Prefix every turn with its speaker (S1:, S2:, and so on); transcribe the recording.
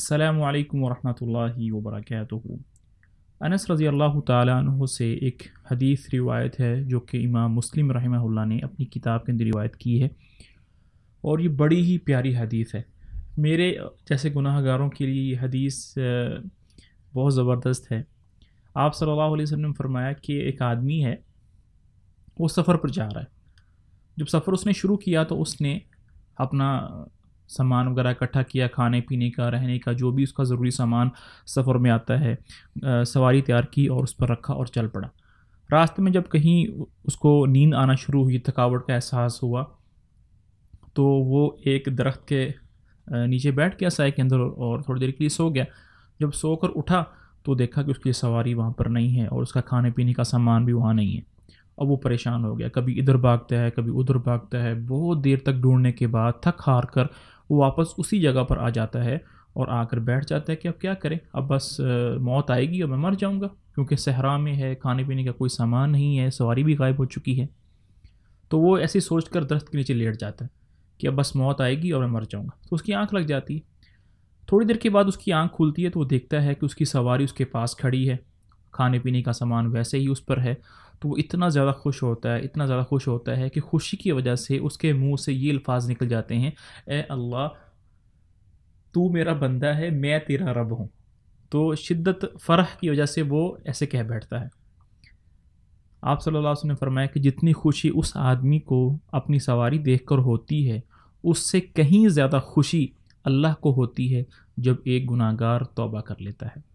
S1: السلام علیکم ورحمۃ اللہ وبرکاتہ۔ انس رضی اللہ تعالیٰ عنہ سے ایک حدیث روایت ہے جو کہ امام مسلم رحمہ اللہ نے اپنی کتاب کے اندر روایت کی ہے، اور یہ بڑی ہی پیاری حدیث ہے۔ میرے جیسے گناہ گاروں کے لیے یہ حدیث بہت زبردست ہے۔ آپ صلی اللہ علیہ وسلم نے فرمایا کہ ایک آدمی ہے، وہ سفر پر جا رہا ہے۔ جب سفر اس نے شروع کیا تو اس نے اپنا سامان وغیرہ اکٹھا کیا، کھانے پینے کا، رہنے کا، جو بھی اس کا ضروری سامان سفر میں آتا ہے، سواری تیار کی اور اس پر رکھا اور چل پڑا۔ راستے میں جب کہیں اس کو نیند آنا شروع ہوئی، تھکاوٹ کا احساس ہوا، تو وہ ایک درخت کے نیچے بیٹھ گیا سائے کے اندر اور تھوڑی دیر کے لیے سو گیا۔ جب سو کر اٹھا تو دیکھا کہ اس کی سواری وہاں پر نہیں ہے اور اس کا کھانے پینے کا سامان بھی وہاں نہیں ہے۔ اب وہ پریشان ہو گیا، کبھی ادھر بھاگتا ہے کبھی ادھر بھاگتا ہے۔ بہت دیر تک ڈھونڈنے کے بعد تھک ہار کر وہ واپس اسی جگہ پر آ جاتا ہے اور آ کر بیٹھ جاتا ہے کہ اب کیا کرے، اب بس موت آئے گی اور میں مر جاؤں گا، کیونکہ صحرا میں ہے، کھانے پینے کا کوئی سامان نہیں ہے، سواری بھی غائب ہو چکی ہے۔ تو وہ ایسی سوچ کر درخت کے نیچے لیٹ جاتا ہے کہ اب بس موت آئے گی اور میں مر جاؤں گا۔ تو اس کی آنکھ لگ جاتی ہے۔ تھوڑی دیر کے بعد اس کی آنکھ کھلتی ہے تو وہ دیکھتا ہے کہ اس کی سواری اس کے پاس کھڑی ہے، کھانے پینے کا سامان ویسے ہی اس پر ہے۔ تو وہ اتنا زیادہ خوش ہوتا ہے، اتنا زیادہ خوش ہوتا ہے کہ خوشی کی وجہ سے اس کے منہ سے یہ الفاظ نکل جاتے ہیں، اے اللہ تو میرا بندہ ہے، میں تیرا رب ہوں۔ تو شدت فرح کی وجہ سے وہ ایسے کہہ بیٹھتا ہے۔ آپ صلی اللہ علیہ وسلم نے فرمایا کہ جتنی خوشی اس آدمی کو اپنی سواری دیکھ کر ہوتی ہے، اس سے کہیں زیادہ خوشی اللہ کو ہوتی ہے جب ایک گناہ گار توبہ کر لیتا ہے۔